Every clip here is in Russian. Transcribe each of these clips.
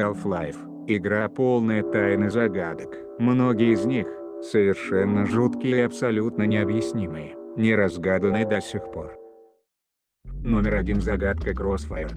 Half-Life – игра полная тайн и загадок. Многие из них совершенно жуткие и абсолютно необъяснимые, не разгаданные до сих пор. Номер 1. Загадка Crossfire.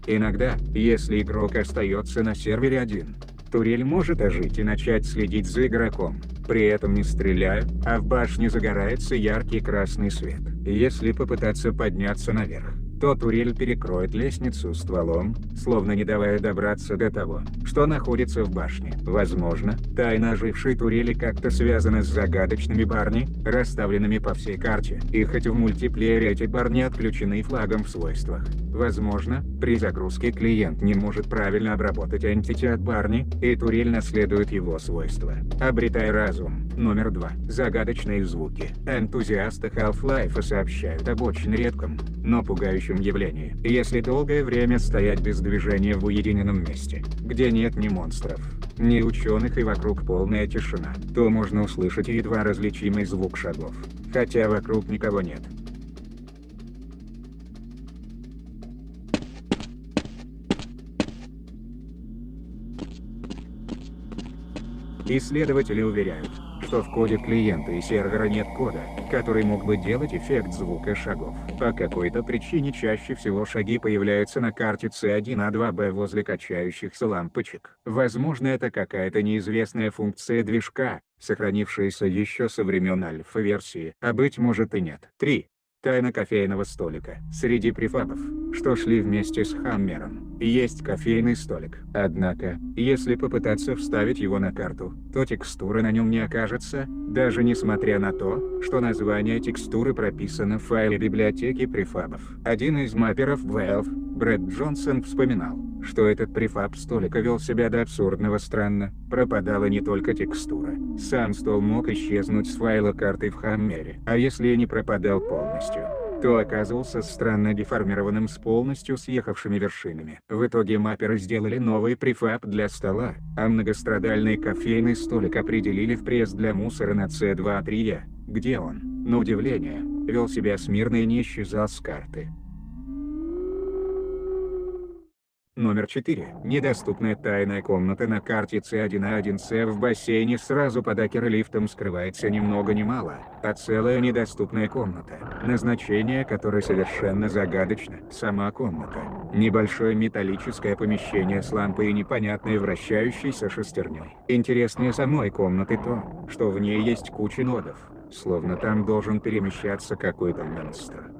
Иногда, если игрок остается на сервере один, турель может ожить и начать следить за игроком, при этом не стреляя, а в башне загорается яркий красный свет. Если попытаться подняться наверх, то турель перекроет лестницу стволом, словно не давая добраться до того, что находится в башне. Возможно, тайна ожившей турели как-то связана с загадочными барни, расставленными по всей карте. И хоть в мультиплеере эти барни отключены флагом в свойствах, возможно, при загрузке клиент не может правильно обработать entity от барни, и турель наследует его свойства, обретая разум. Номер 2. Загадочные звуки. Энтузиасты Half-Life сообщают об очень редком, но пугающем явлении. Если долгое время стоять без движения в уединенном месте, где нет ни монстров, ни ученых и вокруг полная тишина, то можно услышать едва различимый звук шагов, хотя вокруг никого нет. Исследователи уверяют, что в коде клиента и сервера нет кода, который мог бы делать эффект звука шагов. По какой-то причине чаще всего шаги появляются на карте C1A2B возле качающихся лампочек. Возможно, это какая-то неизвестная функция движка, сохранившаяся еще со времен альфа-версии, а быть может и нет. 3. Тайна кофейного столика. Среди префабов, что шли вместе с Хаммером, есть кофейный столик. Однако, если попытаться вставить его на карту, то текстуры на нем не окажется, даже несмотря на то, что название текстуры прописано в файле библиотеки префабов. Один из мапперов Valve, Брэд Джонсон, вспоминал, что этот префаб столика вел себя до абсурдного странно, пропадала не только текстура. Сам стол мог исчезнуть с файла карты в Хаммере, а если и не пропадал полностью, то оказывался странно деформированным с полностью съехавшими вершинами. В итоге мапперы сделали новый префаб для стола, а многострадальный кофейный столик определили в пресс для мусора на C2A3E, где он, на удивление, вел себя смирно и не исчезал с карты. Номер 4. Недоступная тайная комната на карте C1A1C. В бассейне сразу под акер-лифтом скрывается ни много ни мало, а целая недоступная комната, назначение которой совершенно загадочно. Сама комната – небольшое металлическое помещение с лампой и непонятной вращающейся шестерней. Интереснее самой комнаты то, что в ней есть куча нодов, словно там должен перемещаться какой-то монстр.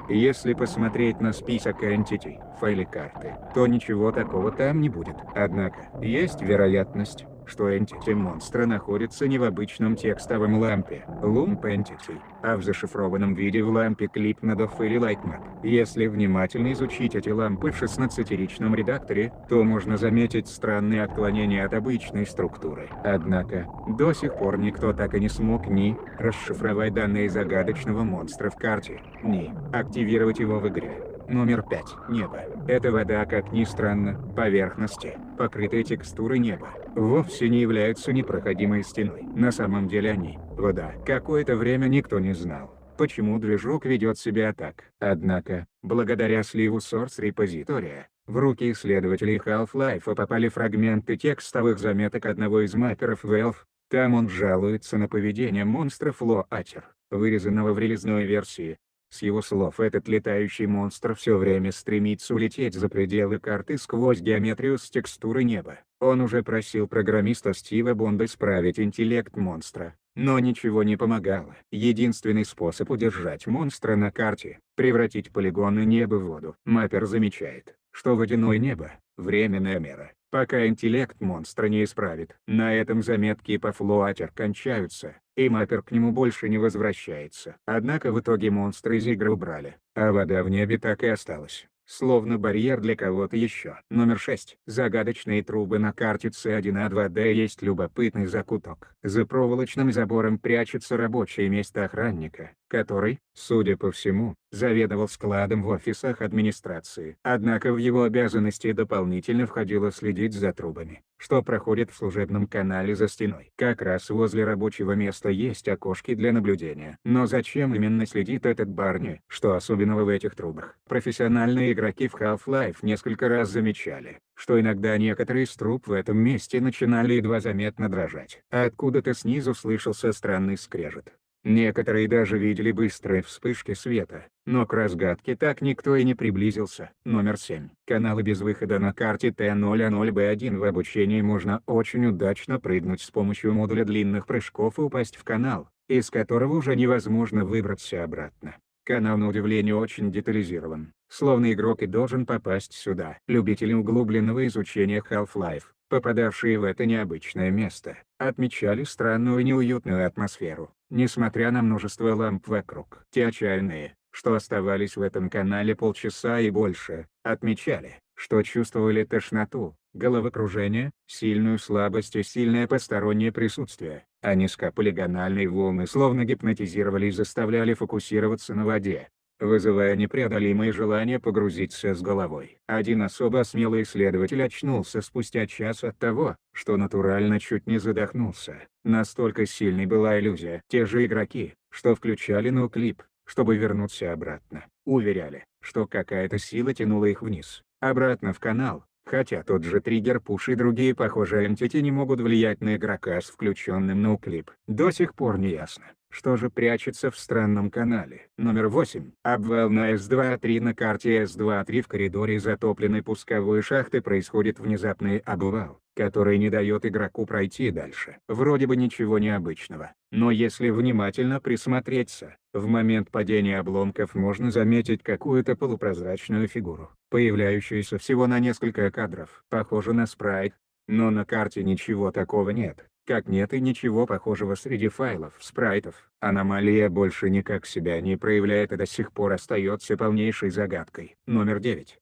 Если посмотреть на список entity в файле карты, то ничего такого там не будет. Однако, есть вероятность, что entity монстра находится не в обычном текстовом лампе, lump entity, а в зашифрованном виде в лампе clipnode или lightmap. Если внимательно изучить эти лампы в 16-ричном редакторе, то можно заметить странные отклонения от обычной структуры. Однако, до сих пор никто так и не смог ни расшифровать данные загадочного монстра в карте, ни активировать его в игре. Номер 5. Небо. Это вода, как ни странно, поверхности, покрытые текстурой неба, вовсе не являются непроходимой стеной. На самом деле они – вода. Какое-то время никто не знал, почему движок ведет себя так. Однако, благодаря сливу source репозитория, в руки исследователей Half-Life попали фрагменты текстовых заметок одного из мапперов Valve. Там он жалуется на поведение монстра Floater, вырезанного в релизной версии. С его слов, этот летающий монстр все время стремится улететь за пределы карты сквозь геометрию с текстуры неба. Он уже просил программиста Стива Бонда исправить интеллект монстра, но ничего не помогало. Единственный способ удержать монстра на карте – превратить полигоны неба в воду. Маппер замечает, что водяное небо – временная мера, пока интеллект монстра не исправит. На этом заметки по Floater кончаются, и маппер к нему больше не возвращается. Однако в итоге монстра из игры убрали, а вода в небе так и осталась, словно барьер для кого-то еще. Номер 6. Загадочные трубы на карте C1A2D. Есть любопытный закуток. За проволочным забором прячется рабочее место охранника, который, судя по всему, заведовал складом в офисах администрации. Однако в его обязанности дополнительно входило следить за трубами, что проходит в служебном канале за стеной. Как раз возле рабочего места есть окошки для наблюдения. Но зачем именно следит этот барни? Что особенного в этих трубах? Профессиональные игроки в Half-Life несколько раз замечали, что иногда некоторые из труб в этом месте начинали едва заметно дрожать. А откуда-то снизу слышался странный скрежет. Некоторые даже видели быстрые вспышки света, но к разгадке так никто и не приблизился. Номер 7. Каналы без выхода. На карте Т-00Б1 в обучении можно очень удачно прыгнуть с помощью модуля длинных прыжков и упасть в канал, из которого уже невозможно выбраться обратно. Канал на удивление очень детализирован, словно игрок и должен попасть сюда. Любители углубленного изучения Half-Life, попадавшие в это необычное место, отмечали странную и неуютную атмосферу, несмотря на множество ламп вокруг. Те отчаянные, что оставались в этом канале полчаса и больше, отмечали, что чувствовали тошноту, головокружение, сильную слабость и сильное постороннее присутствие, а низкополигональные волны словно гипнотизировали и заставляли фокусироваться на воде, вызывая непреодолимое желание погрузиться с головой. Один особо смелый исследователь очнулся спустя час от того, что натурально чуть не задохнулся. Настолько сильной была иллюзия. Те же игроки, что включали ноуклип, чтобы вернуться обратно, уверяли, что какая-то сила тянула их вниз, обратно в канал, хотя тот же триггер-пуш и другие похожие энтити не могут влиять на игрока с включенным ноуклип. До сих пор не ясно, что же прячется в странном канале. Номер 8. Обвал на С-2-3. На карте С-2-3 в коридоре затопленной пусковой шахты происходит внезапный обвал, который не дает игроку пройти дальше. Вроде бы ничего необычного, но если внимательно присмотреться, в момент падения обломков можно заметить какую-то полупрозрачную фигуру, появляющуюся всего на несколько кадров. Похоже на спрайт, но на карте ничего такого нет. Как нет и ничего похожего среди файлов спрайтов. Аномалия больше никак себя не проявляет и до сих пор остается полнейшей загадкой. Номер 9.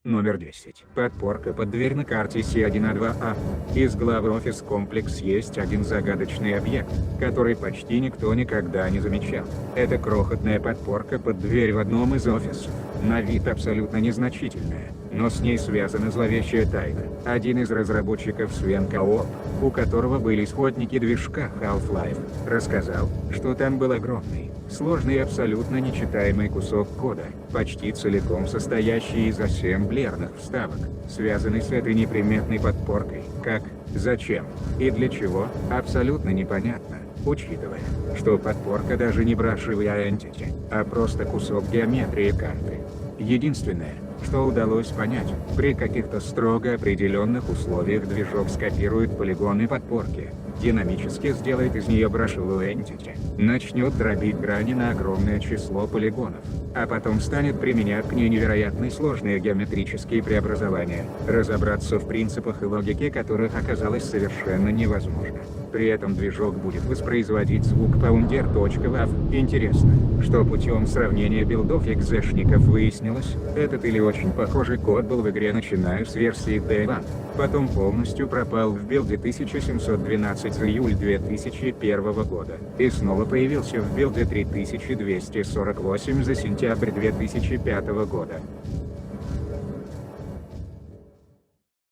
Номер 10. Подпорка под дверь на карте С1А2А. Из главы Office Complex есть один загадочный объект, который почти никто никогда не замечал. Это крохотная подпорка под дверь в одном из офисов. На вид абсолютно незначительная, но с ней связана зловещая тайна. Один из разработчиков Свен Кооп, у которого были исходники движка Half-Life, рассказал, что там был огромный, сложный и абсолютно нечитаемый кусок кода, почти целиком состоящий из ассемблерных вставок, связанный с этой неприметной подпоркой. Как, зачем и для чего, абсолютно непонятно, учитывая, что подпорка даже не брошевая entity, а просто кусок геометрии карты. Единственное, что удалось понять, при каких-то строго определенных условиях движок скопирует полигоны подпорки, динамически сделает из нее брошевую entity, начнет дробить грани на огромное число полигонов, а потом станет применять к ней невероятно сложные геометрические преобразования, разобраться в принципах и логике которых оказалось совершенно невозможно. При этом движок будет воспроизводить звук pounder.wav. Интересно, что путем сравнения билдов экзешников выяснилось, этот или очень похожий код был в игре начиная с версии D1, потом полностью пропал в билде 1712 за июль 2001 года, и снова появился в билде 3248 за сентябрь 2005 года.